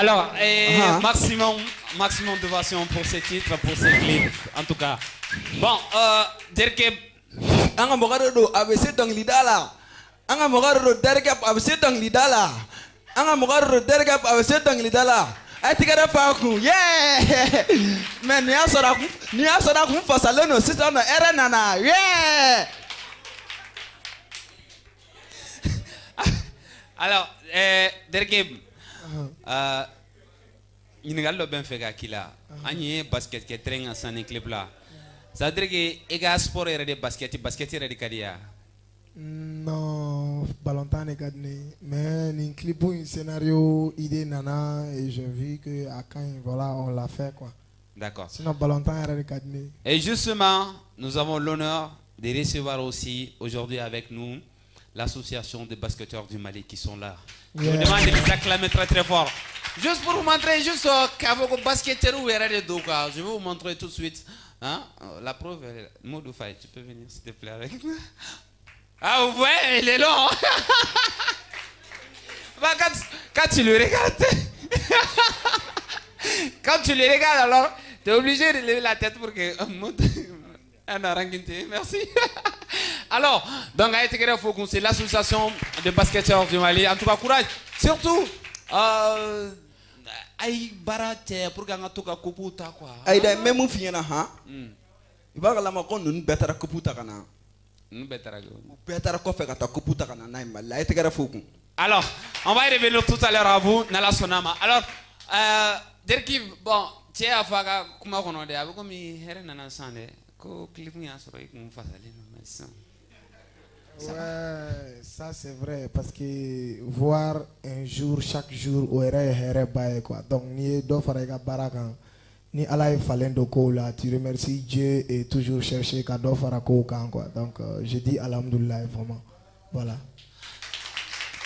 Alors, maximum d'ovation pour ce titre, pour ce clip, en tout cas. Bon, dire que... Anga mogaro abese dong lidala. Anga mogaro derga abese dong lidala. Anga mogaro derga abese dong lidala. Ai tigara faku. Yeah! Men ni asora ku fasalo no sisa no era nana. Yeah! Alors, Dergeb, il n'y a pas de fait qu'il a. Il basket qui est très en scène clip là. Ça veut dire que il y a sport et de basket est de carrière. Non, Valentin n'est pas né. Mais un clip ou un scénario, idée nana, et j'ai vu que à quand voilà, on l'a fait quoi. D'accord. Sinon, Valentin est pas né. Et justement, nous avons l'honneur de recevoir aussi aujourd'hui avec nous l'association des basketteurs du Mali qui sont là. Je vous demande de les acclamer très très fort. Juste pour vous montrer, juste qu'avec basketteur ou RD Doka, je vais vous montrer tout de suite. Hein? La preuve, Modou Faye, tu peux venir s'il te plaît avec moi. Ah, vous voyez, il est long. Bah, quand tu le regardes, quand tu le regardes, alors, tu es obligé de lever la tête pour que... Merci. Alors, donc, c'est l'association des basketteurs du Mali. En tout cas, courage. Surtout, aïe, barate, pour que tu aies kuputa quoi. Aïe, même si ha. Il va la macon nous betara kuputa kana. Nous betara. Betara kofe kata kuputa kana na imala. Aïe, tegara foku. Alors, on va y revenir tout à l'heure à vous, Nala Sonama. Alors, Derki, bon, tu es à Faga, comment on dit, avec comme il y a un ensemble. Ouais, ça c'est vrai parce que voir un jour, chaque jour, où est quoi. Donc, ni do farega barakan, ni ala falendo ko là, tu remercies Dieu et toujours chercher kado farako quoi. Donc, je dis alhamdoulilah vraiment. Voilà.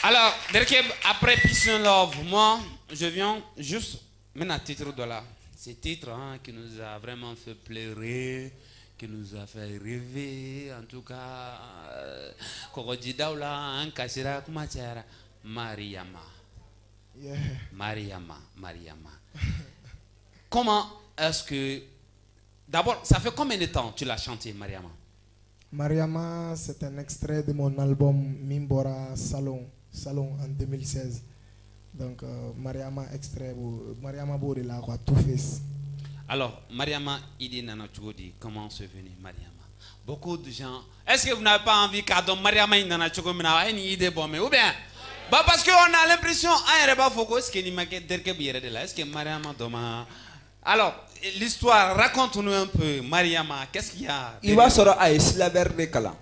Alors, Derkeb, après Peace and Love, moi, je viens juste maintenant titre de là. Ce titre hein, qui nous a vraiment fait pleurer, qui nous a fait rêver, en tout cas, Korodjidaoula, un Kassira, comment dire, Mariama. Yeah. Mariama. Comment est-ce que... D'abord, ça fait combien de temps tu l'as chanté, Mariama? Mariama, c'est un extrait de mon album Mimbora Salon en 2016. Donc, Mariama, extrait, Mariama Borela, quoi, tout fait. Alors, Mariama, Idi Nana Tchoudi, comment c'est venu, Mariama? Beaucoup de gens. Est-ce que vous n'avez pas envie qu'Adam Mariama Nana Tchoudi une idée bonne ou bien? Bah parce qu'on a l'impression, est-ce que Mariama Doma. Alors, l'histoire, raconte-nous un peu, Mariama, qu'est-ce qu'il y a? Il va sera à Islaver de Kala.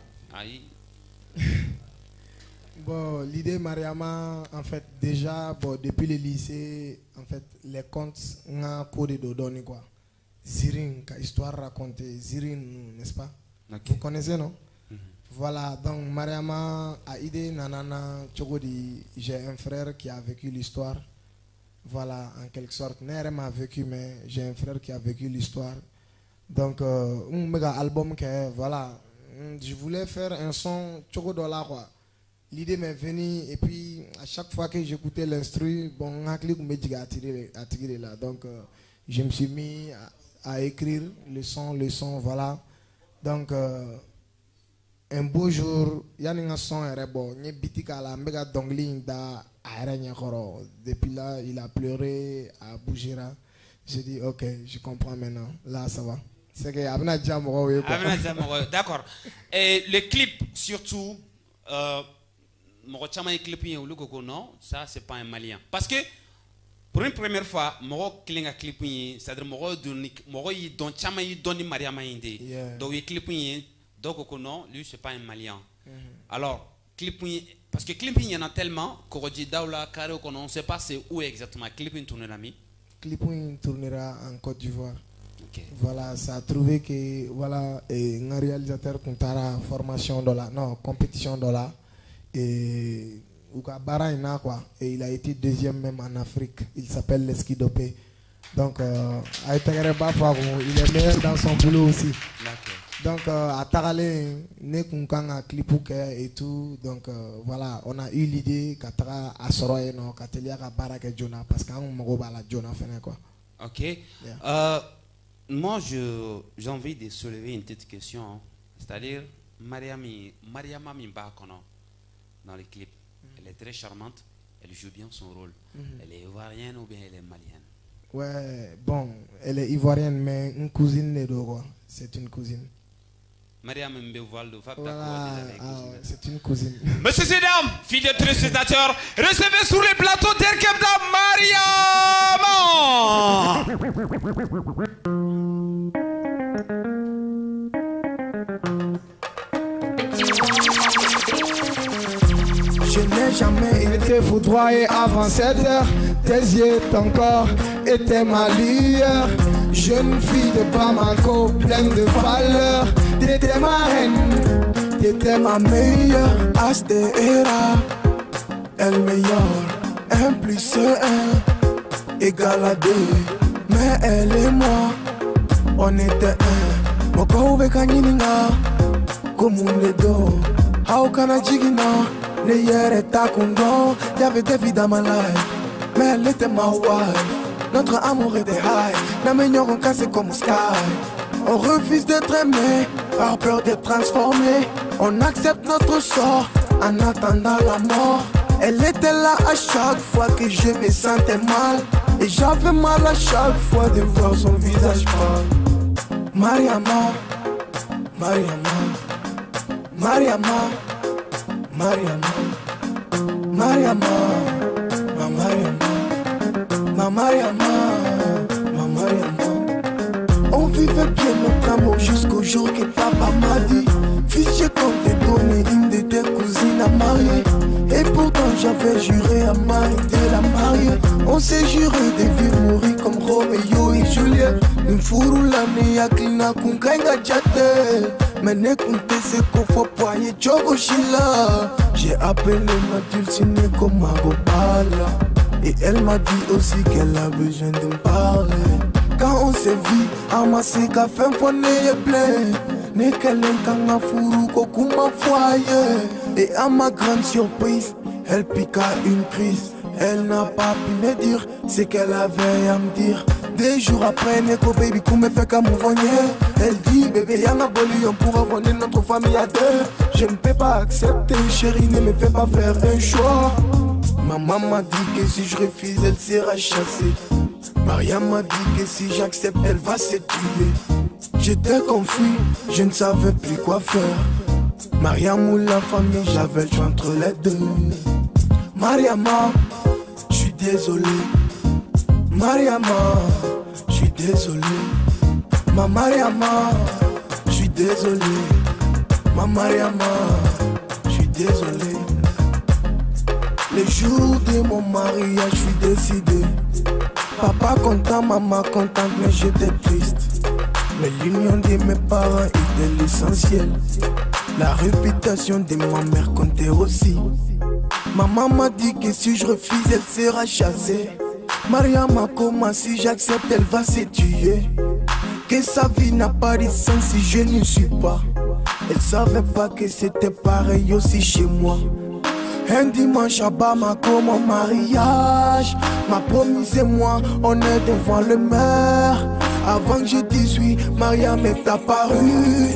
Bon, l'idée Mariama, en fait, déjà, bon, depuis le lycée, en fait, les contes, on a codé de donner quoi. Zirin, histoire racontée, Zirin, n'est-ce pas? Okay. Vous connaissez, non? Voilà, donc Mariama a idée, nanana, Tchogodi, j'ai un frère qui a vécu l'histoire. Voilà, en quelque sorte, Nere m'a vécu, mais j'ai un frère qui a vécu l'histoire. Donc, un méga album que, voilà, je voulais faire un son Tchogodola, quoi. L'idée m'est venue et puis à chaque fois que j'écoutais l'instru, bon, un clic me dit à tirer là. Donc je me suis mis à écrire le son, voilà. Donc un beau jour, il y a un son bon, il y a bitik à la méga dongling da depuis là, il a pleuré à Bougera. J'ai dit ok, je comprends maintenant. Là, ça va. C'est que Abna Djamoro. D'accord. Et le clip surtout. Non, ça c'est pas un Malien. Parce que pour une première fois, Moro Klinga clipping, c'est-à-dire Moro don Chama y donne Mariama Inde. Donc il clipping, donc non, lui c'est pas un Malien. Alors, clipping, parce que clipping il y en a tellement, Korodji Daoula, Karo, on ne sait pas c'est où exactement clipping tournera mi. Clipping tournera en Côte d'Ivoire. Okay. Voilà, ça a trouvé que voilà, un réalisateur comptera formation dollar, non, compétition dollar. Et il a été deuxième même en Afrique. Il s'appelle Leskidopé. Donc, il est meilleur dans son boulot aussi. Donc, à Tarale, ne kunkanga clipouke et tout. Donc, voilà, on a eu l'idée qu'à Tara à Soroye, non, qu'à Telia Baraka Jonah, parce qu'on m'a la Jonah fait quoi. Ok. Yeah. Moi, j'ai envie de soulever une petite question. Hein. C'est-à-dire, Mariama Mimbakono, dans les clips, elle est très charmante, elle joue bien son rôle. Elle est ivoirienne ou bien elle est malienne? Ouais, bon, elle est ivoirienne, mais une cousine n'est quoi. C'est une cousine. Mariam Mbeuvaldo, voilà, c'est une cousine. Messieurs et dames, fidèles téléspectateurs, recevez sur les plateaux d'Erkebda Je n'ai jamais été foudroyé avant 7 heures. Tes yeux, ton corps étaient ma lueur. Jeune fille de Bamako, pleine de valeur. T'étais ma reine, t'étais ma meilleure. Astéra, elle meilleure. 1 + 1 égale à 2. Mais elle et moi, on était un. Moko Bekanyininga, comme on les dos. How can I jigina? N'ayere ta kundo. Y'avait des vies dans ma life, mais elle était ma wife. Notre amour était high, n'améliorons cassé comme sky. On refuse d'être aimé, par peur d'être transformé. On accepte notre sort, en attendant la mort. Elle était là à chaque fois que je me sentais mal. Et j'avais mal à chaque fois de voir son visage pâle. Mariama, Mariama, Mariama, Mariama, Mariama, ma Mariama, ma Mariama, ma Mariama. On vivait bien notre amour jusqu'au jour que papa m'a dit: fils, je compte te donner une de tes cousines à marier. Et pourtant j'avais juré à Marie de la marier. On s'est juré de vivre mourir comme Roméo et Juliette. Une fourroulane ya klina kunkainga jate. Mais n'écoutez ce qu'on faut poyer Djogo Shila. J'ai appelé ma dulcinée comme ma bobala. Et elle m'a dit aussi qu'elle a besoin de me parler. Quand on s'est vu, amassé café mponé et plein. N'est qu'elle est kanga fourou kokuma foyer. Et à ma grande surprise, elle piqua une crise. Elle n'a pas pu me dire ce qu'elle avait à me dire. Des jours après, Neko baby me fait qu'à m'ouvrir. Elle dit bébé y'a boli, on pourra vendre notre famille à 2. Je ne peux pas accepter, chérie, ne me fais pas faire un choix. Maman m'a dit que si je refuse, elle sera chassée. Mariam m'a dit que si j'accepte, elle va se tuer. J'étais confus, je ne savais plus quoi faire. Mariam ou la famille, j'avais le choix entre les deux. Mariama, je suis désolé. Mariama, je suis désolé. Ma Mariama, je suis désolé. Ma Mariama, je suis désolé. Le jour de mon mariage, je suis décidé. Papa content, maman contente, mais j'étais triste. Mais l'union de mes parents était l'essentiel. La réputation de ma mère comptait aussi. Maman m'a dit que si je refuse, elle sera chassée. Mariama, comment si j'accepte, elle va se tuer. Que sa vie n'a pas de sens si je ne suis pas. Elle savait pas que c'était pareil aussi chez moi. Un dimanche à Bamako, mon mariage m'a promis et moi, on est devant le maire. Avant que je dise oui, Mariam est apparue.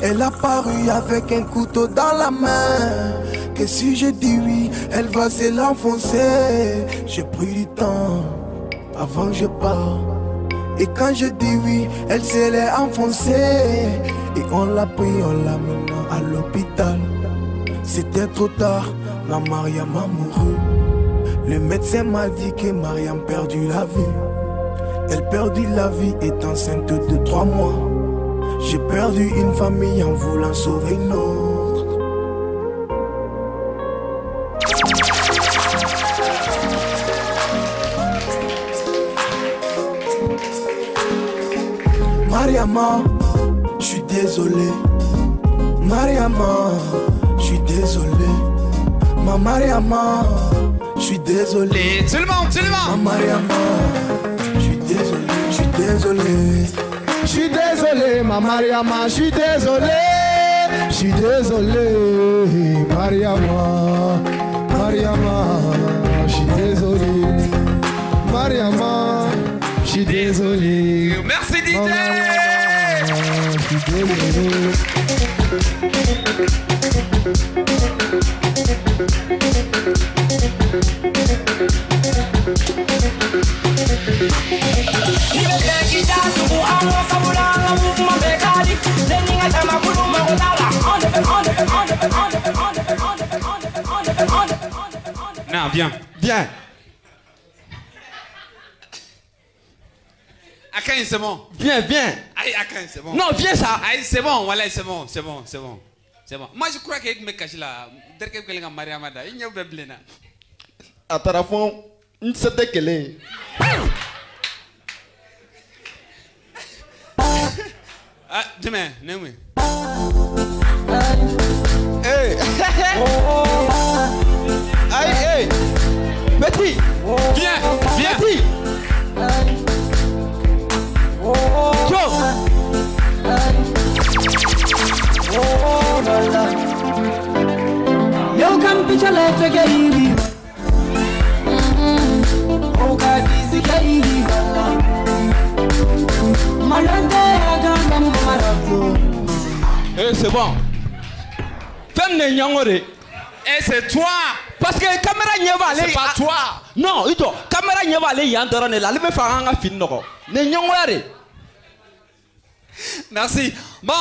Elle a paru avec un couteau dans la main. Que si je dis oui, elle va se l'enfoncer. J'ai pris du temps avant que je parte. Et quand je dis oui, elle se l'est enfoncée. Et on l'a pris, on l'a mené à l'hôpital. C'était trop tard, la Mariam a mouru. Le médecin m'a dit que Mariam perdu la vie. Elle perdit la vie, est enceinte de 3 mois. J'ai perdu une famille en voulant sauver une autre. Mariama, je suis désolé. Mariama, je suis désolé. Ma Mariama, je suis désolé. Seulement. Ma Mariama, je suis désolé, je suis désolé. je suis désolé, ma Mariama, je suis désolé. Je suis désolé, Mariama, Mariama, je suis désolé. Mariama, je suis désolé. Merci DJ. Je suis désolé. Non, viens. Viens. Akan, c'est bon. Viens, viens. Aïe, Akan, c'est bon. Non, viens ça. Aïe, c'est bon, voilà, c'est bon, c'est bon, c'est bon. C'est bon. Moi, je crois que me cache là. Dès que quelqu'un m'a marié, il n'y a pas de blé. À ta fond, une c'était qu'elle est. Ah, demain, non, oui. Hey. Aïe, hey. Petit. Viens, viens. Petit. Joe. Yo come picture like the baby. Oh God, this is baby. Malade, agam marato. Eh, c'est bon. Femme n'est nyangore. Et c'est toi. Parce que caméra n'y va aller. C'est pas toi. Non, ito. Caméra n'y va aller yandorane la. Le me faire un film noko. Ne nyangore. Merci. Bon,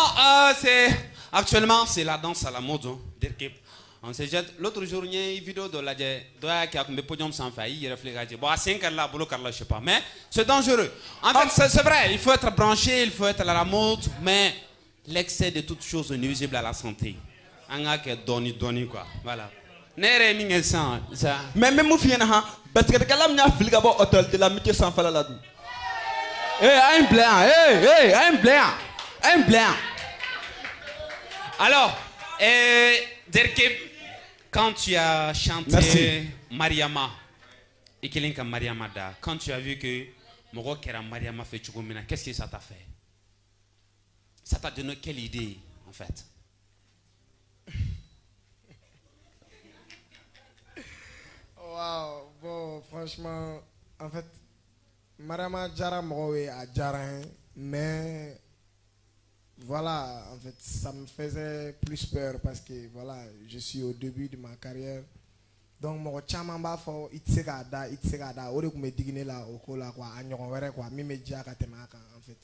c'est actuellement c'est la danse à la mode. Hein, on se jette. L'autre jour, il y a une vidéo de la qui a un podium sans faille. Il réfléchit. Bon, à 5 heures là, boulot Carla, je sais pas. Mais c'est dangereux. En fait, c'est vrai. Il faut être branché, il faut être à la mode, mais l'excès de toutes choses est nuisible à la santé. Un gars qui donne quoi. Voilà. Nere minge ça. Mais même vous fiez na parce que kalam nya fliga bo hôtel de l'amitié sans fala là. Eh, un blanc. Eh, un blanc. Un blanc. Alors, Derkeb, quand tu as chanté Merci. Mariama, et Kelinka Mariama da, quand tu as vu que Moro Kera Mariama fait Chugumina, qu'est-ce que ça t'a fait? Ça t'a donné quelle idée, en fait? Wow, bon, franchement, en fait, Mariama Djara Morowe à Djarin, mais voilà, en fait, ça me faisait plus peur parce que voilà, je suis au début de ma carrière. Donc, mon chamamba fo itsekada, ore kume digine la okola kwa anyon were kwa mime diaka temaka en fait.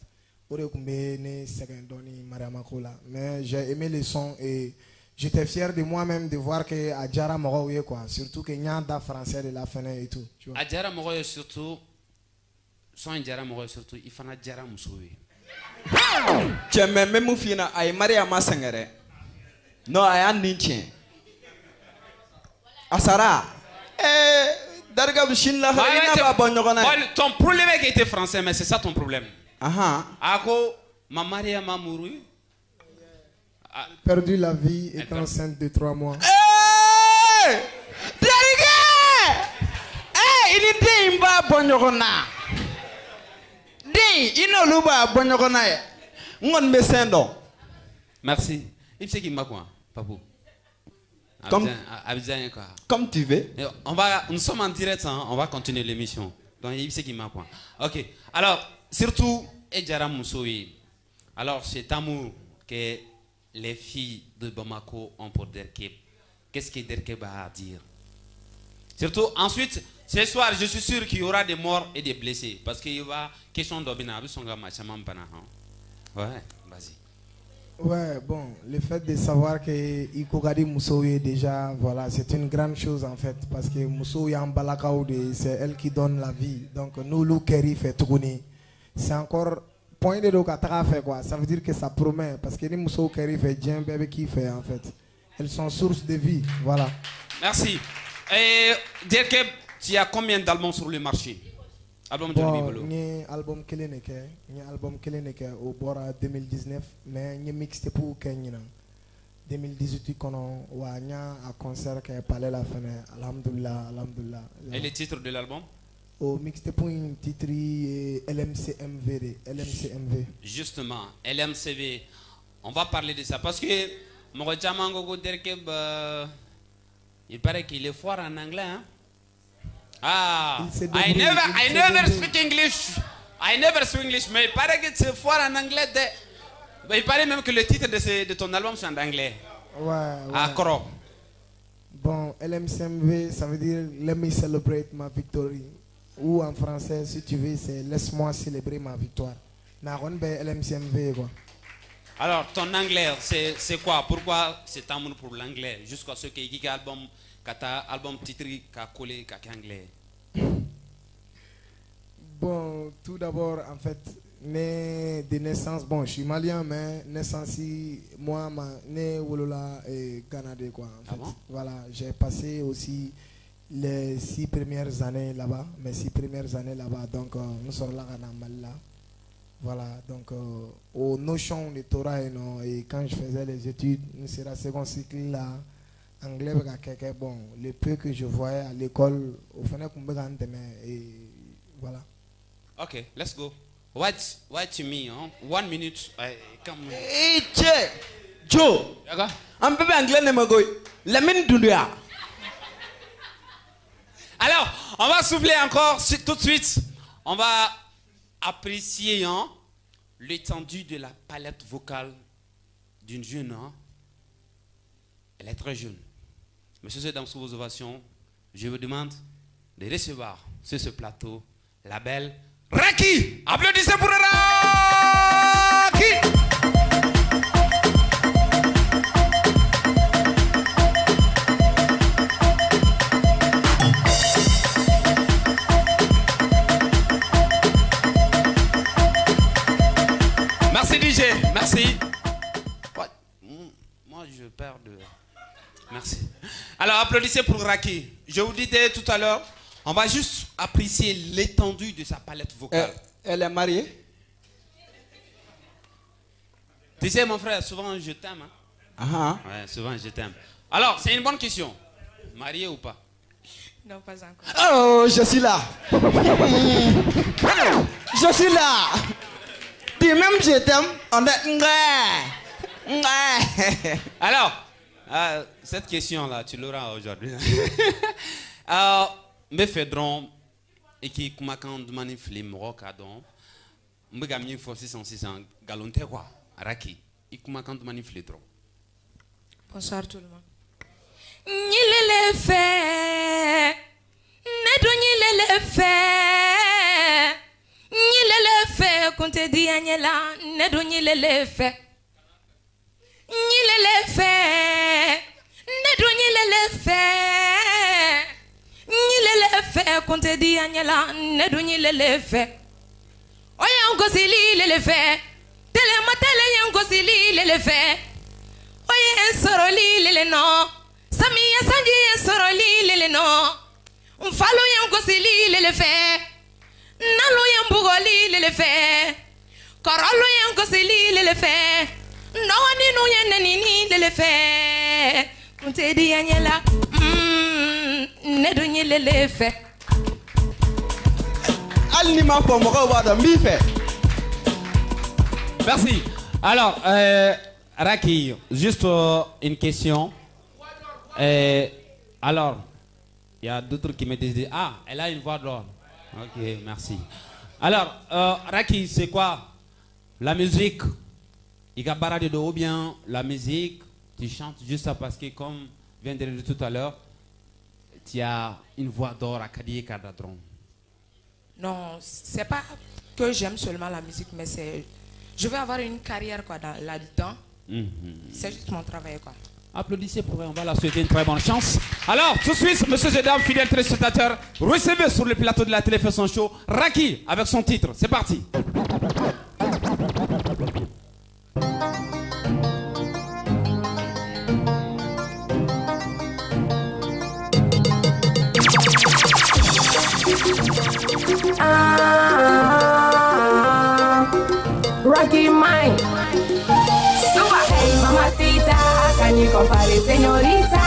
Ore kume ne secondoni Mariama Kola. Mais j'ai aimé le son et j'étais fier de moi-même de voir que Adjara Morowe quoi, surtout que Nyanda français de la fenêtre et tout. Tu vois. Adjara Morowe surtout, son Adjara Morowe surtout, il faut Adjara Moussoui. Tu même vous fiez na ay Mariama Sangare. Non, ay an ninchen. Asara. Eh, darga bishin la ina ba bonyogona. Ton problème est qu'il était français, mais c'est ça ton problème. Aha. Ako, ma Mariama mouru. Perdu la vie étant enceinte de 3 mois. Eh! Darga! Eh, il était imba bonyogona. Inoluba bonyokonaye ngon mesendo. Merci. Il sait qui m'a quoi, Papou. Abidjan quoi. Comme tu veux. Nous sommes en direct, hein, on va continuer l'émission. Donc il sait qui m'a quoi. Ok. Alors surtout Edjara Moussoui. Alors cet amour que les filles de Bamako ont pour Derkeb. Qu'est-ce que Derkeb a à dire? Surtout ensuite. Ce soir, je suis sûr qu'il y aura des morts et des blessés. Parce qu'il y aura question d'Obina. Ouais, vas-y. Ouais, bon, le fait de savoir que Ikogadi Moussoui déjà, voilà, c'est une grande chose en fait. Parce que Moussoui en Balakaoudé, c'est elle qui donne la vie. Donc nous, Lou Kerry fait tourner. C'est encore point de l'Okatara fait quoi. Ça veut dire que ça promet. Parce que les Moussou Kerry fait bien, bébé qui fait en fait. Elles sont source de vie, voilà. Merci. Et Derkeb, tu as combien d'albums sur le marché? Album de album Keleneke au bord 2019, mais ni mixte pour Kenya. 2018 qu'on a un concert qui est parlé la fin. Alhamdulillah, alhamdulillah. Et le titre de l'album? au mixtape pour une titre LMCMV. Justement, LMCV. On va parler de ça parce que il paraît qu'il est fort en anglais. Hein? Ah, I never speak English. I never speak English, mais il paraît que c'est fort en anglais. Il paraît même que le titre de ton album c'est en anglais. Ouais. Accro. Bon, LMCMV, ça veut dire Let me celebrate my victory. Ou en français, si tu veux, c'est Laisse-moi célébrer ma victoire. LMCMV, quoi. Alors, ton anglais, c'est quoi? Pourquoi c'est amour pour l'anglais? Jusqu'à ce qu'il y ait album titre qui a collé avec anglais. Bon, tout d'abord, en fait, né de naissance, bon, je suis malien, mais naissance, moi, né Wolola et Canadien, quoi. En fait. Bon? Voilà, j'ai passé aussi les 6 premières années là-bas, mes 6 premières années là-bas, donc nous sommes là, là. Voilà, donc aux notions de Torah et quand je faisais les études, c'est la seconde cycle là, anglais, bon, le peu que je voyais à l'école, au final, et voilà. Ok, let's go. What you mean? Hein? 1 minute. Come on. Hey, Joe. Un peu anglais, ne me goy. La mine dunia. Alors, on va souffler encore tout de suite. On va apprécier l'étendue de la palette vocale d'une jeune. Hein? Elle est très jeune. Messieurs et dames, sous vos ovations, je vous demande de recevoir sur ce plateau la belle Raki. Applaudissez pour Raki. Merci DJ, merci. Moi je perds de... Merci. Alors applaudissez pour Raki. Je vous disais tout à l'heure, on va juste apprécier l'étendue de sa palette vocale. Elle est mariée? Tu sais mon frère, souvent je t'aime. Hein? Ouais, souvent je t'aime. Alors c'est une bonne question. Mariée ou pas? Non, pas encore. Oh, je suis là. Je suis là. Puis même je t'aime, on est... Alors, cette question-là, tu l'auras aujourd'hui. Me fedron et qui kumakan demande film rocadon. Me gamin for 600 galonte quoi. Raki. Et kumakan demande fledron. Bonsoir tout le monde. Nyilele fe. Nedo nyilele fe. Nyilele fe konte di anyela. Nedo nyilele fe. Nyilele fe. Nedo nyilele fe. Nyilele fe konte di anyela. Nedo nyilele fe. Oya ngosili lele fe. Tele matele ngosili lele fe. Oye soroli lele no. Samiya sanji soroli lele no. Mfalo ngosili lele fe. Nalo mbugoli lele fe. Korolo ngosili lele fe. No ni no yeneni lele fe. Konte di anyela. Nedo nyilele fe. Alnima pour moi wada mi fait. Merci. Alors, Raki, juste une question. Alors, il y a d'autres qui me disent, ah, elle a une voix d'or. Ok, merci. Alors, Raki, c'est quoi la musique? Il y a barré de ou bien la musique, tu chantes juste ça parce que, comme vient de le dire tout à l'heure, tu as une voix d'or à Kadi et Kadadron. Non, c'est pas que j'aime seulement la musique, mais c'est... Je veux avoir une carrière quoi, là-dedans. C'est juste mon travail. Quoi. Applaudissez pour eux, on va leur souhaiter une très bonne chance. Alors, tout de suite, messieurs et dames, fidèles téléspectateurs, recevez sur le plateau de la télévision show Raki avec son titre. C'est parti. Raki mine. Super. Hey mamacita, can you compare señorita?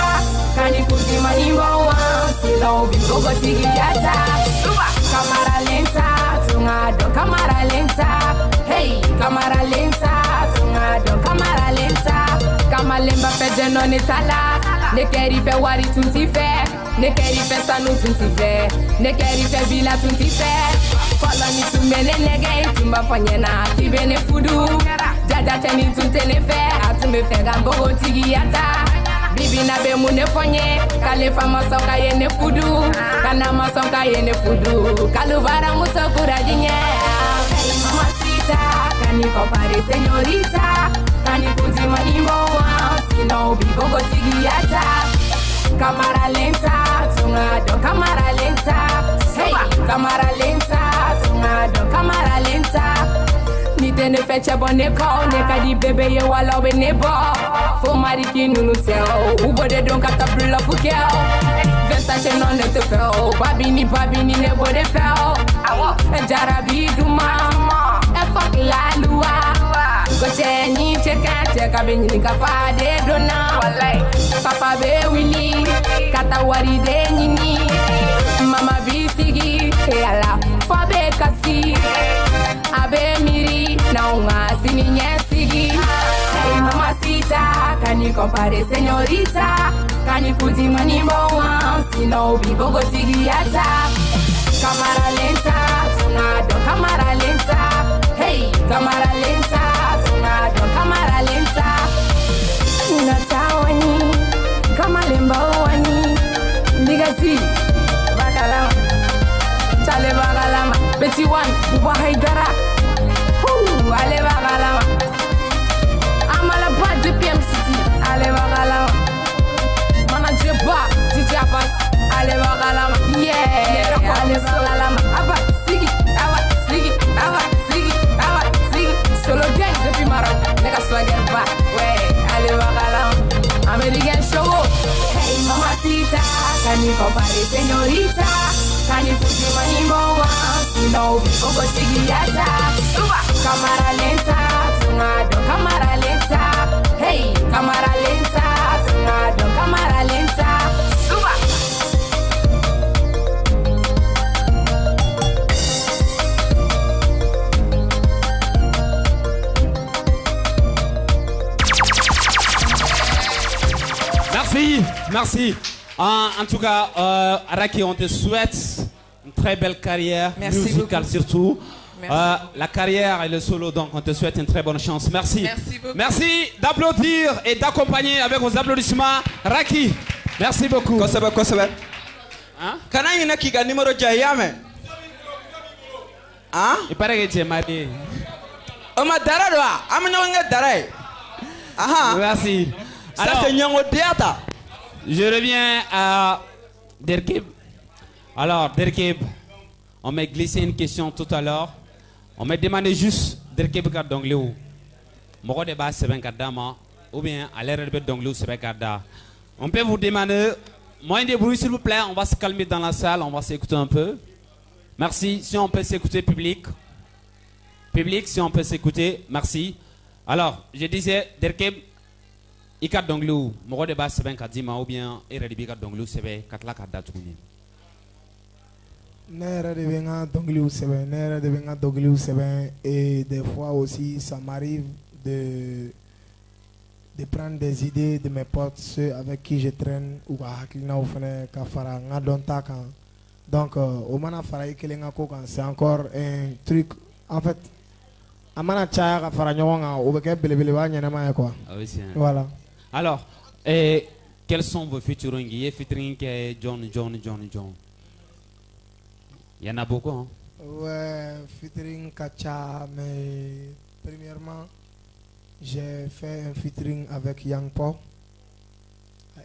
Can you put him on one? See now we go go tiki yata. Super. Camara lenta, tunga don camara lenta. Kamalemba fe jeno ne tala. Ne keri fe wari tunti fe. Ne keri fe sanu tunti fe. Ne keri fe villa tunti fe. Follow me to mene nege. Tumba fanyena kibe ne fudu. Dada teni tunte ne fe. Atumbe fe gambogo tigi yata. Bibi na be mu ne fonye. Kale fama soka ye ne fudu. Kana masonka ye ne fudu. Kalubara musokura dinye. Hey mamacita, can you compare señorita? Can you put him on one? Si no, be bogo tigiata. Camara lenta, tunga don camara lenta. Hey, camara lenta, tunga don camara lenta. Ni tene fecha bonne ko, ne kadi bebe ye wala we ne bo. Fo mari ki nunu teo, ubo de don kata bula fukeo. Versace non ne te feo, babini ne bo de feo. Jarabi duma, e fuck la lua. Go cheni cheka benyi ka fade dona. Papa be willy, kata wari de nini. Mama bisigi, ke ala fabe kasi. Abe miri, na unga sini nyesigi. Hey mamacita, can you compare señorita? Can you put him on one? Si no, be bogo tigiata. Camara lenta, tunga don camara lenta. Hey, camara lenta, tunga don camara lenta. Unatawani, kamalemba wani. Ligasi, bakalama, chale bakalama. Betty one, buba haidara. Ale bakalama. Amala bad de PM City, ale bakalama. Manager ba, DJ Abbas, ale bakalama. Yeah, ale bakalama. Abba, sigi, solo gang depuis Maroc, nigga swagger ba. Ouais, ale bakalama. American show. Hey mamacita, can you compare señorita? Can you put your money more? Si no, we go tigiata. Camara lenta, tunga don camara lenta. Hey, camara lenta, tunga don camara lenta. Merci. En tout cas, Raki, on te souhaite une très belle carrière musicale surtout. La carrière et le solo, donc on te souhaite une très bonne chance. Merci. Merci beaucoup. Merci d'applaudir et d'accompagner avec vos applaudissements Raki. Merci beaucoup. Kosobe. Hein? Kana yina kika numéro jayame. Hein? Il paraît que tu es marié. Oma dara doa, amina wenga dara. Aha. Merci. Ça c'est nyango diata. Je reviens à Derkib. Alors, Derkib, on m'a glissé une question tout à l'heure. On m'a demandé juste Derkib carte d'anglais ou Moro de base c'est 24 dama ou bien à l'air de d'anglais c'est 24 On peut vous demander moins de bruit s'il vous plaît. On va se calmer dans la salle. On va s'écouter un peu. Merci. Si on peut s'écouter public. Public, si on peut s'écouter. Merci. Alors, je disais Derkib. Ikat donglu, moro de base c'est 24 dima ou bien eredibi kat donglu c'est 4 la kada tuni. Nera de venga donglu c'est et des fois aussi ça m'arrive de prendre des idées de mes potes, ceux avec qui je traîne ou à hakilina ou fene kafara nga donta kan. Donc au mana fara ikelenga ko kan c'est encore un truc en fait amana chaya kafara nyonga ou beke belebele ba nyana quoi. Ah oui, c'est voilà. Alors, quels sont vos featuring? Il y a featuring John. Il y en a beaucoup, hein? Ouais, featuring Kacha, mais premièrement, j'ai fait un featuring avec Yang Po,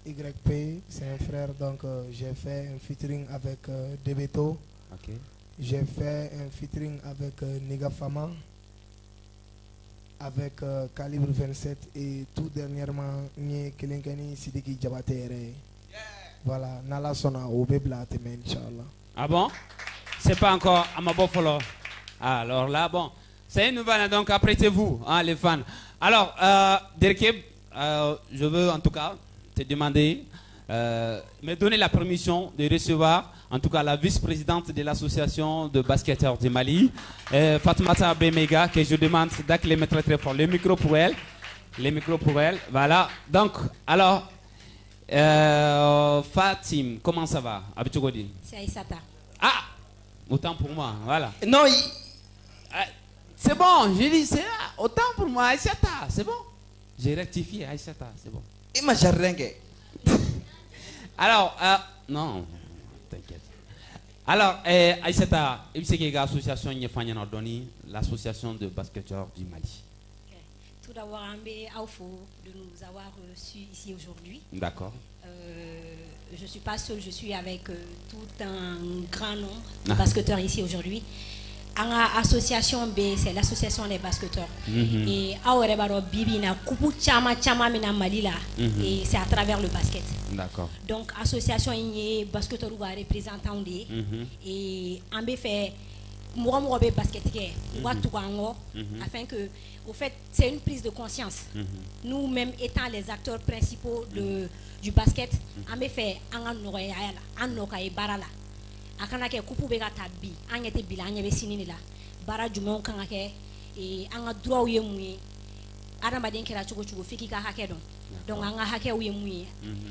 YP, c'est un frère, donc j'ai fait un featuring avec Debeto. Okay. J'ai fait un featuring avec Niga Fama, avec Calibre 27 et tout dernièrement Nye Kelenkani Sidiki Jabatere. Voilà, Nala Sona Obebla Temen, Inch'Allah. Ah bon? C'est pas encore à ma follow. Alors là, bon, c'est une nouvelle, donc apprêtez-vous, hein, les fans. Alors, Derkib, je veux en tout cas te demander, me donner la permission de recevoir en tout cas la vice-présidente de l'association de basketteurs du Mali, Fatoumata Bemega, que je demande d'acclamer très très fort. Le micro pour elle. Les micros pour elle. Voilà. Donc, alors, Fatim, comment ça va? Abitugodi. C'est Aïssata. Ah! Autant pour moi, voilà. Non, c'est bon, j'ai dit, c'est autant pour moi, Aïssata, c'est bon. J'ai rectifié, Aïssata, c'est bon. il m'a jarringué. Alors, non, t'inquiète. Alors, Aïssata, il y a une association l'association de basketteurs du Mali. Tout d'abord, de nous avoir reçus ici aujourd'hui. D'accord. Je ne suis pas seule, je suis avec tout un grand nombre de basketteurs ici aujourd'hui. L'association B, c'est l'association des basketteurs. Et et c'est à travers le basket. D'accord. Donc, l'association est basketteurs ou représentant et en fait, moi basket afin que, au fait, c'est une prise de conscience. Nous-mêmes étant les acteurs principaux du basket, en fait, akana ke kupu be gata bi anyete bila anyebe sinini la bara jumon kanga ke e anga droit ye muye adama den kera chugo chugo fiki ka hake don donc anga hake ye muye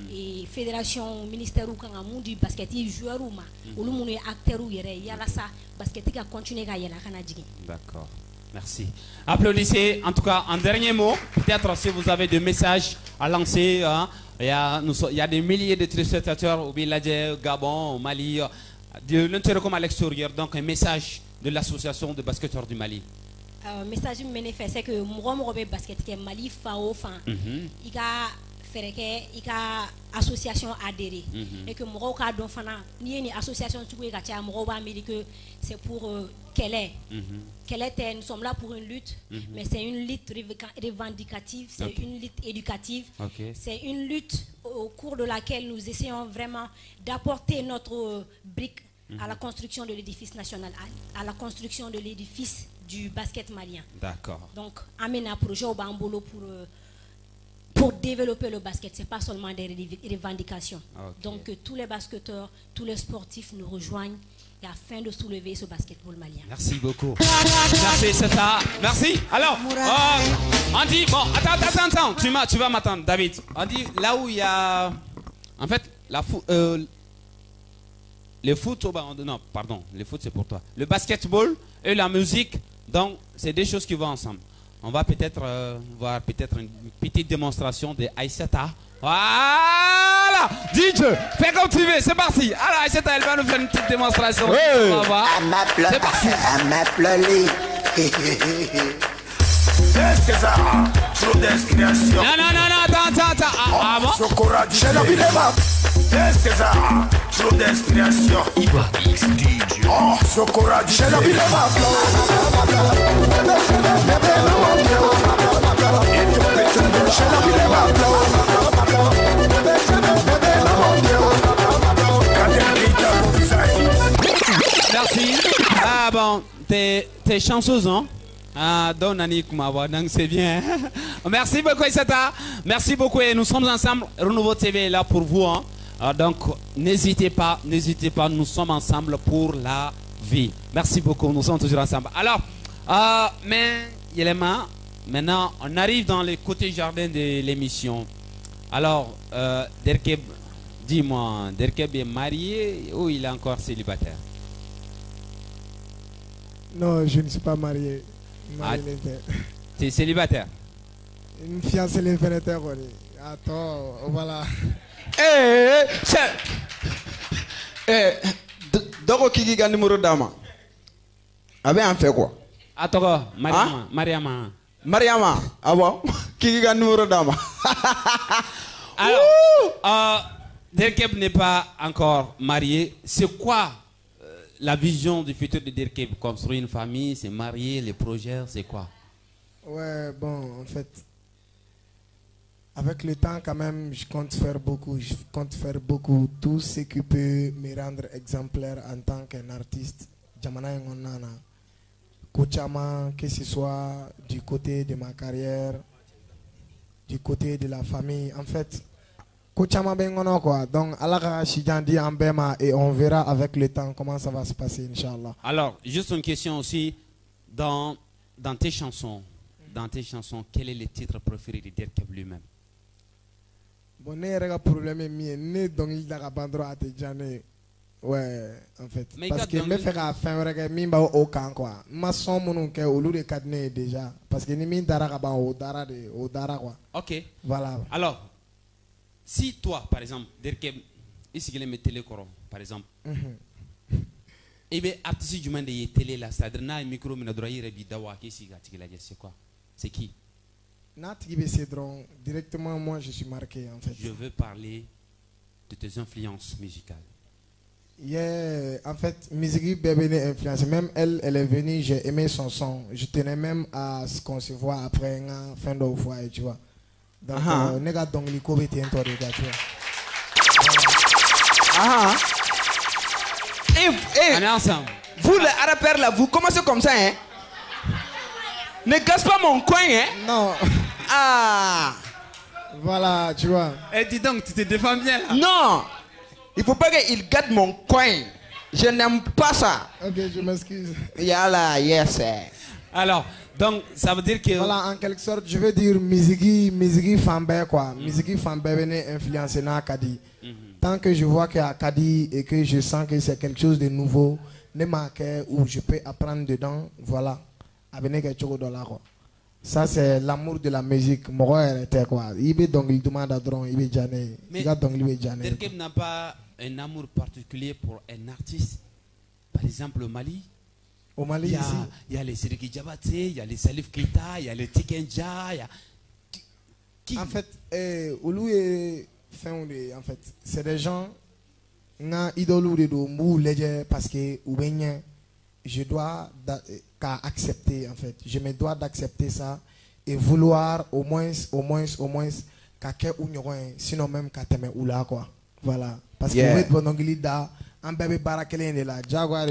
e fédération ministère ou kanga mundi basket joueur ou ma olu munu acteur ou yere yala sa basket ka continuer ka yela kana jigi. D'accord. Merci. Applaudissez. En tout cas, en dernier mot, peut-être si vous avez des messages à lancer, hein, il y a des milliers de téléspectateurs au Biladje, au Gabon, au Mali, de l'intérieur comme à l'extérieur. Donc un message de l'association de basketteurs du Mali. Message que c'est que moi basket Mali fao fan il a fait que il a association adhéré et que moi ka don fana ni une association tu peux ka moi ba me que c'est pour qu'elle est nous sommes là pour une lutte mais c'est une lutte revendicative, c'est une lutte éducative, c'est une lutte au cours de laquelle nous essayons vraiment d'apporter notre brique à la construction de l'édifice national, à la construction de l'édifice du basket malien. D'accord. Donc, amène un projet au Bambolo pour développer le basket. Ce n'est pas seulement des revendications. Donc, tous les basketteurs, tous les sportifs nous rejoignent afin de soulever ce basketball malien. Merci beaucoup. Merci, c'est ça. Merci. Alors, on dit, bon, attends, tu vas m'attendre, David. On dit, là où il y a, en fait, le foot, non, pardon, le foot c'est pour toi. Le basketball et la musique, donc c'est deux choses qui vont ensemble. On va peut-être voir une petite démonstration de Aïssata. Voilà, DJ, fais comme tu veux, c'est parti. Alors Aïssata, elle va nous faire une petite démonstration. On va voir. C'est parti. Qu'est-ce que ça? Trop d'inspiration. Non, attends. Ah bon? Qu'est-ce que ça? Trop d'inspiration. Ibarix DJ. Oh, Sokora DJ. Merci. Ah bon, t'es chanceuse, hein? Ah, donc c'est bien. Merci beaucoup, Aïssata. Merci beaucoup. Et nous sommes ensemble. Renouveau TV est là pour vous. Hein. Donc, n'hésitez pas. Nous sommes ensemble pour la vie. Merci beaucoup. Nous sommes toujours ensemble. Alors, mais Yelema, maintenant, on arrive dans le côté jardin de l'émission. Alors, Derkeb, dis-moi, Derkeb est marié ou il est encore célibataire? Non, je ne suis pas marié. Tu es célibataire? Une fiancée l'infiniteur. Attends, voilà. Doko kiki ga numéro d'ama. Abe en fait quoi? Attends, Mariama. Ah bon? Kiki ga numéro d'ama. Alors, Derkeb n'est pas encore marié. C'est quoi la vision du futur de Derkeb? Construire une famille, se marier, les projets, c'est quoi? Ouais, bon, en fait, avec le temps quand même, je compte faire beaucoup. Tout ce qui peut me rendre exemplaire en tant qu'un artiste. Jamana Ngonana, Kochama, que ce soit du côté de ma carrière, du côté de la famille. En fait, Kochama bengono quoi. Donc Allah Shijandi Ambema et on verra avec le temps comment ça va se passer Inch'Allah. Alors, juste une question aussi. Dans tes chansons, quel est le titre préféré de Derkeb lui-même? Bon, ne problème mi ne donc il da bandro à Tejane. Ouais, en fait. Mais parce que me faire à fin reggae mi ba au camp quoi. Ma son mon que au lieu de cadner déjà parce que ni mi dara ba au dara quoi. OK. Voilà. Alors, si toi par exemple Derkeb ici qu'il met télé coron par exemple. Et bien, artiste du monde de télé là, c'est-à-dire na micro mina droit rebi dawa kesi gatikila c'est quoi? C'est qui? Na tibe cedron directement moi je suis marqué en fait. Je veux parler de tes influences musicales. Yeah, en fait, musique bébé influence. Même elle est venue, j'ai aimé son son. Je tenais même à ce qu'on se voit après une fin de fois, tu vois. Donc, on a donc les Kobe tu vois. Ah. On est ensemble. Vous les arapères là, vous commencez comme ça, hein? Ne gasse pas mon coin, hein? Non. Ah. Voilà, tu vois. Eh, dis donc, tu te défends bien là. Non. Il faut pas qu'il gâte mon coin. Je n'aime pas ça. Ok, je m'excuse. Yalla, yes. Alors, donc, ça veut dire que... Voilà, en quelque sorte, je veux dire musique Fambé, quoi. Musique Fambé venait influencer na Kadi. Tant que je vois qu'il y a Kadi et que je sens que c'est quelque chose de nouveau, ne marque où je peux apprendre dedans, voilà. Avec quelque chose de là, quoi. Ça, c'est l'amour de la musique. Moi, quoi. Il donc il demande à Dron, il est jané. Mais Derkeb n'a pas un amour particulier pour un artiste. Par exemple, au Mali. Au Mali, il y a les Siriki Diabaté, il y a les Salif Keita, il y a les Tikenja. Qui? En fait, Oulu est fin en fait. C'est des gens n'a idolou de mou léger parce que je dois accepter en fait. Je me dois d'accepter ça et vouloir au moins qu'à sinon même qu'à t'aimer ou là quoi. Voilà. Parce que un bébé barakelen de la jaguar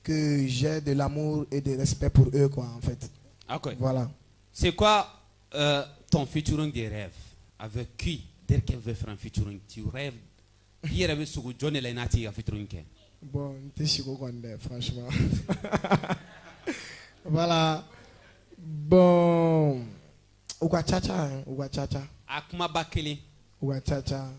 que j'ai de l'amour et de respect pour eux quoi en fait. Okay. Voilà. C'est quoi ton featuring des rêves? Avec qui Derkeb veut faire un featuring? Tu rêves? Qui rêve sur John Elenati à featuring? Bon, t'es chico franchement. Voilà. Bon. Ougachacha. Akuma Bakele. Ougachacha.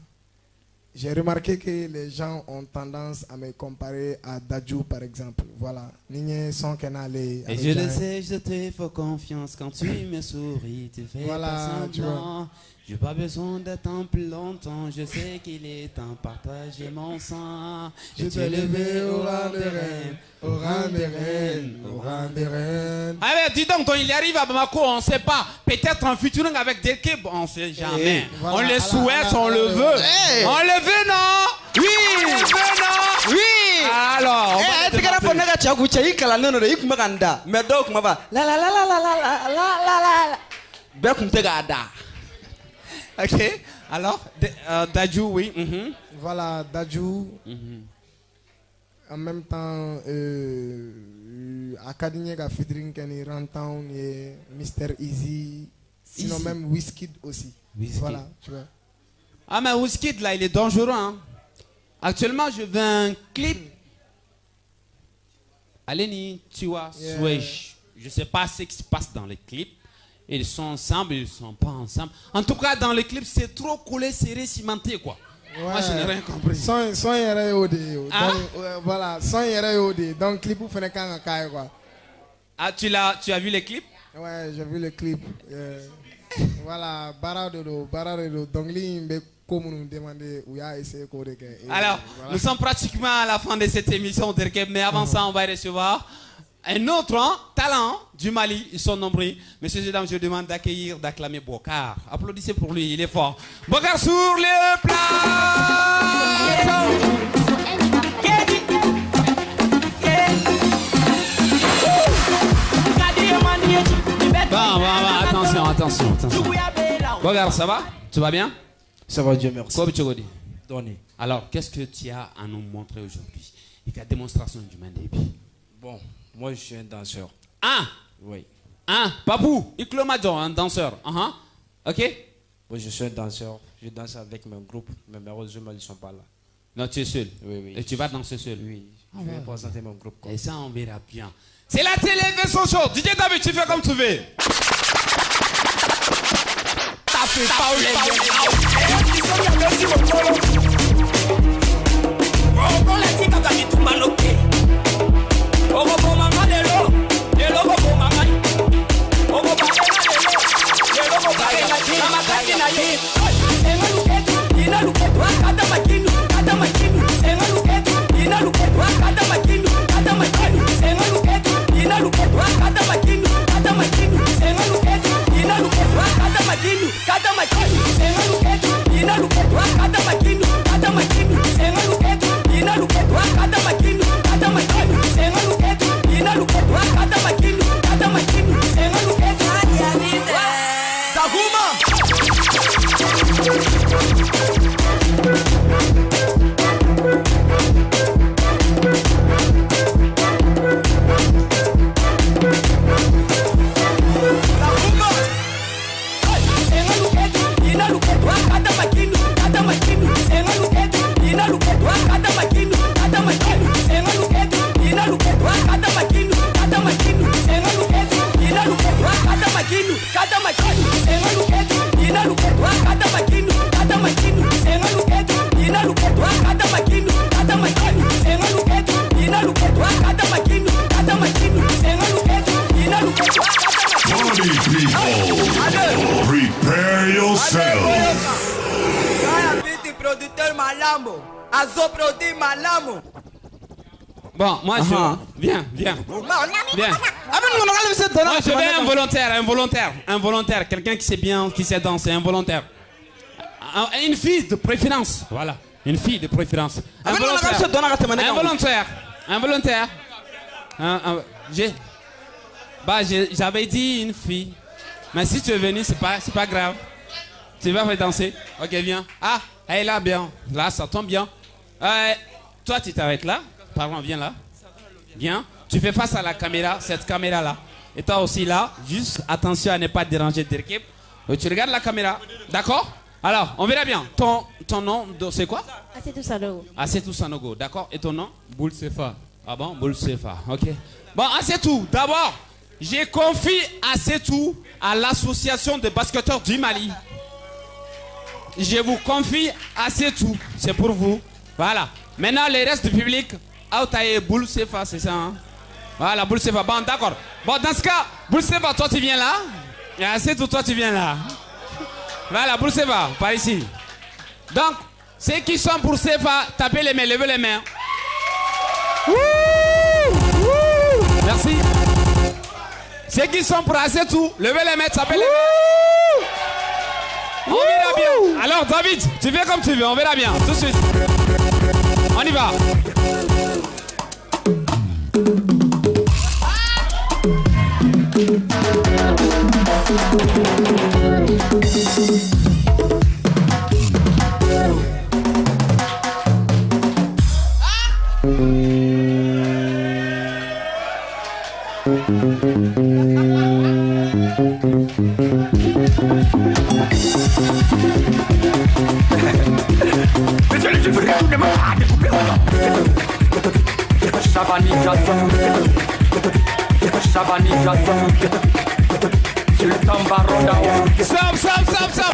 J'ai remarqué que les gens ont tendance à me comparer à Dadju par exemple. Voilà. Nigné son canalé. Et je le sais, je te fais confiance quand tu me souris, tu fais voilà, pas semblant. J'ai pas besoin d'attendre plus longtemps, je sais qu'il est temps de partager mon sang. Je t'ai levé au rang de reine, au rang de reine, au rang de reine. Ah mais dis donc, quand il arrive à Bamako, on sait pas. Peut-être un featuring avec Derkeb, on sait jamais. Voilà, on le souhaite, on le veut. Hey. On le veut, non? Oui! On le veut, non? Oui! Alors, ok, alors, Dadju, oui. Voilà, Dadju. En même temps, Académie a featuring Kenny Rantown et Mr. Easy. Sinon même Wizkid aussi. Wizkid. Voilà, tu vois. Ah mais Wizkid là, il est dangereux. Hein? Actuellement, je veux un clip. Allez, tu vois, Swesh. Je sais pas ce qui se passe dans les clips. Ils sont ensemble, ils sont pas ensemble. En tout cas, dans les clips, c'est trop collé, serré, cimenté, quoi. Ouais. Moi, je n'ai rien compris. Son RAOD. Voilà, son RAOD. Donc, clip pour faire un cas, quoi. Ah, tu as vu les clips? Ouais, j'ai vu les clips. Voilà, Baradodo. Donc, comme nous demander où il y a essayé de. Alors, voilà. Nous sommes pratiquement à la fin de cette émission, Derkeb, mais avant ça, on va recevoir un autre talent du Mali. Ils sont nombreux. Messieurs et dames, je demande d'accueillir, d'acclamer Bokar. Applaudissez pour lui, il est fort. Bokar sur le plat. Bon, attention. Bokar, ça va? Tu vas bien? Ça va, Dieu merci. Alors, qu'est-ce que tu as à nous montrer aujourd'hui? Et ta démonstration du Mandébi. Bon, moi je suis un danseur. Ah? Oui. Ah, Babou, Iklomadjon, un danseur. Ok? Moi, je suis un danseur. Je danse avec mon groupe, mais malheureusement, ils ne sont pas là. Non, tu es seul. Oui, oui. Et tu vas danser seul. Oui. Je vais présenter mon groupe. Et ça, on verra bien. C'est la télévision show. DJ David, tu fais comme tu veux. Tapez pas Prepare yourself. Bon, moi je... Viens. Viens. Moi je veux un volontaire, quelqu'un qui sait bien, qui sait danser, un volontaire. Une fille de préférence, voilà, une fille de préférence. Un volontaire. J'avais dit une fille, mais si tu es venu, c'est pas grave. Tu vas faire danser, ok, viens. Ah, elle est là, bien, là, ça tombe bien. Toi, tu t'arrêtes là. Pardon, viens là. Viens. Tu fais face à la caméra, cette caméra-là. Et toi aussi là, juste attention à ne pas déranger l'équipe. Tu regardes la caméra. D'accord? Alors, on verra bien. Ton nom, c'est quoi? Assetou Sanogo. Assetou Sanogo, d'accord. Et ton nom? Boul Sefa. Ah bon? Boul Sefa, ok. Bon, Assetou, d'abord, j'ai confié Assetou à l'association de basketteurs du Mali. Je vous confie Assetou. C'est pour vous. Voilà. Maintenant, le reste du public, Aoutaye Boul Sefa, c'est ça, hein? Voilà, Boul Sefa. Bon, d'accord. Bon, dans ce cas, Boul Sefa, toi, tu viens là. Et Assetou, toi, tu viens là. Voilà, Boul Sefa, par ici. Donc, ceux qui sont pour Sefa, tapez les mains, levez les mains. Merci. Ceux qui sont pour Assetou, levez les mains, tapez les mains. On verra bien. Alors, David, tu viens comme tu veux, on verra bien. Tout de suite. On y va. Stop.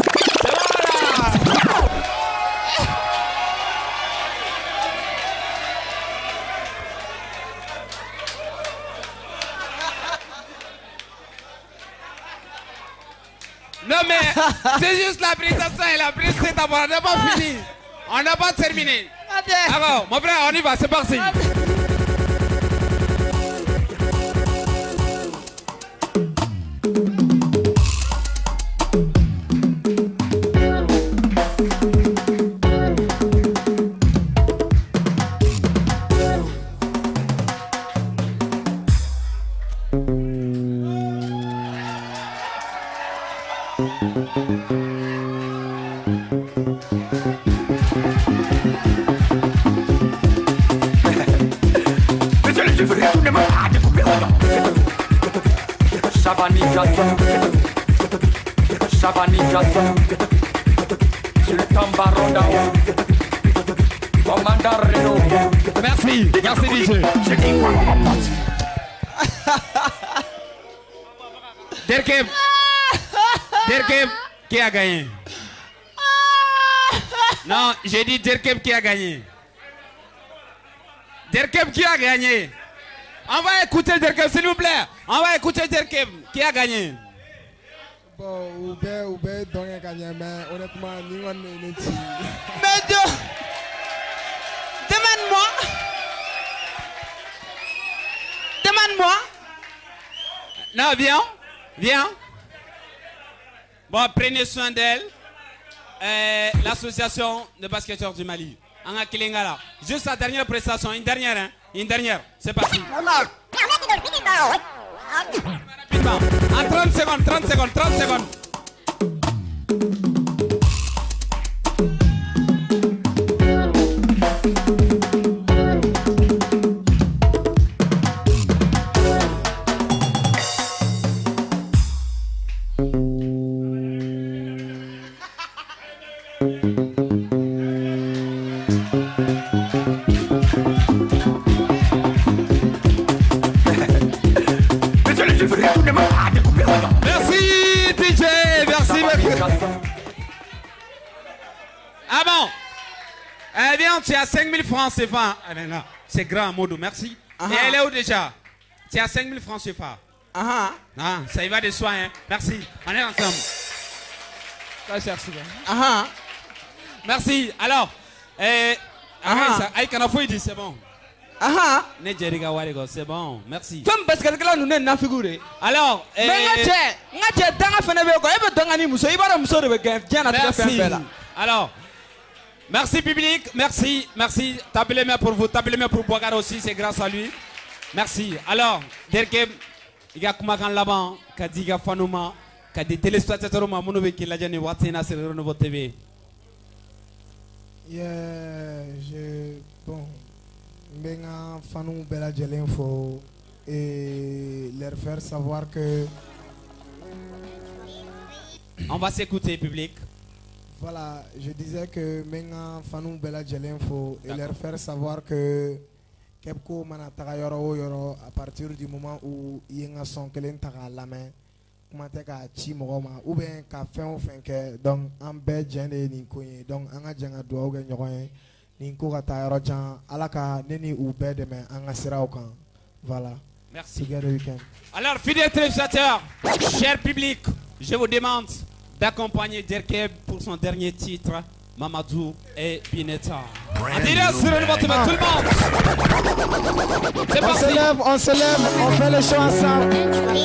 Non mais c'est juste la présentation et la prise c'est d'abord, on n'a pas fini. On n'a pas terminé. Alors, mon frère, on y va, c'est parti. Shabani Jason. Merci, merci DJ. Derkeb, qui a gagné? Non, j'ai dit Derkeb qui a gagné. Derkeb qui a gagné? On va écouter Derkeb, s'il vous plaît. On va écouter Derkeb qui a gagné. Bon, Oubé, donc il a gagné, mais honnêtement, nous on est ici. Mais demande-moi. Non, viens. Bon, prenez soin d'elle. L'association de basketteurs du Mali. Anga Kilingala. Juste la dernière prestation, une dernière. C'est parti. En 30 secondes. Merci DJ, merci beaucoup. Ah bon? Eh bien, tu as 5000 francs CFA. C'est grand, Modou, merci. Et elle est où déjà? Tu as 5000 francs CFA. Ah, ça y va de soi, hein. Merci. On est ensemble. Merci. Alors, c'est bon. C'est bon, merci. Alors, alors, merci public, merci. Tapez les mains pour vous, tapez les mains pour Bouakar aussi, c'est grâce à lui. Merci. Alors, Derkeb, il y a Kumakan Laban, Kadiga Fanouma, Kadi téléspectateurs Mamounoué qui l'a dit, Watsena, c'est le Renouveau TV. Bon. Benga Fanou Bella Djelinfo et leur faire savoir que. On va s'écouter, public. Voilà, je disais que Benga Fanou Bella Djelinfo et leur faire savoir que Kepko Manataka Yoro à partir du moment où Yenga son Kelen Taka la main, Kumateka Chimoroma, ou bien Café ou Fenke, donc en Bedjen et Ninkoye, donc Anga Djanga Douaga Nyoye. Voilà. Merci. Alors, fidèles téléspectateurs, cher public, je vous demande d'accompagner Derkeb pour son dernier titre, Mamadou et Bineta. On dirait sur le tout le monde. C'est parti. On se lève, on fait le show ensemble.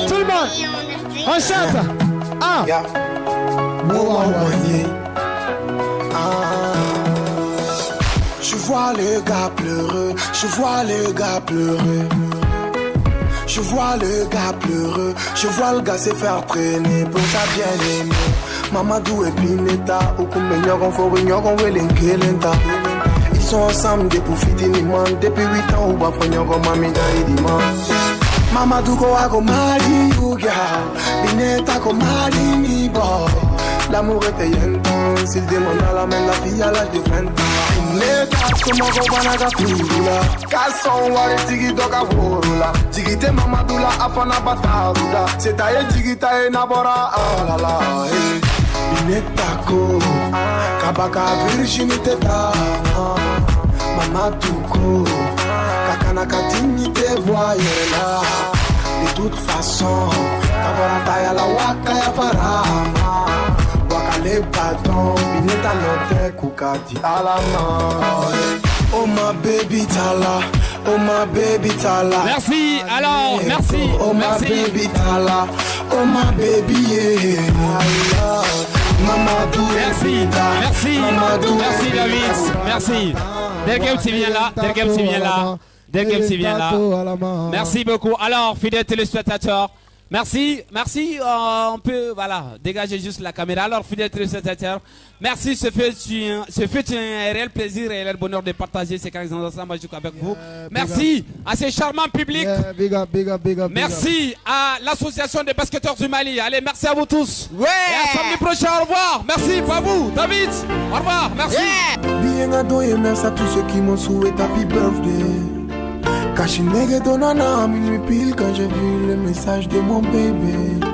Tout le monde, on chante. Je vois le gars pleurer, je vois le gars pleurer. Je vois le gars pleurer, je vois le gars se faire traîner pour sa bien-aimée. Mamadou et Bineta, ils sont ensemble depuis fitiniment, depuis 8 ans, ou pas Fonyogo Mamida et Diman. Mamadou ko ako mari Yuga, Bineta ko mari Nibo. L'amour était intense, il demande à la main la fille à l'âge de 20 ans. Les gars, comment on va la fouilla? Kasson, wale tigi doka worola. Digite Mamadoula, afana bataruda. C'est taille digita et nabora, ah la la. Binetako, kabaka virginité ta. Mamadouko, kakanaka dignité voyez-la. De toute façon, kabora taille à la waka ya farama. Les bâtons, Bineta note Koukati à la main. Oh ma baby Tala, oh ma baby Tala. Merci, alors, merci. Oh ma baby Tala, oh ma baby yeah. Mamadou, merci, merci, Mamadou, merci David, merci. Derkeb s'y vient là, Derkeb s'y vient là. Derkeb s'y vient là. Merci beaucoup. Alors, fidèles téléspectateurs, Merci, merci. On peut dégager juste la caméra. Alors, fidèles téléspectateurs, merci. Ce fut un réel plaisir et un réel bonheur de partager ces quelques instants magiques avec vous. Merci à ces charmants publics. Big up, big up, big up. Merci à l'association des basketteurs du Mali. Allez, merci à vous tous. Ouais. Et à samedi prochain. Au revoir. Merci, Babou, David. Au revoir. Merci. Bien gâteau et merci à tous ceux qui m'ont souhaité happy birthday. Caché nègre ton nana, minuit pile quand j'ai vu le message de mon bébé.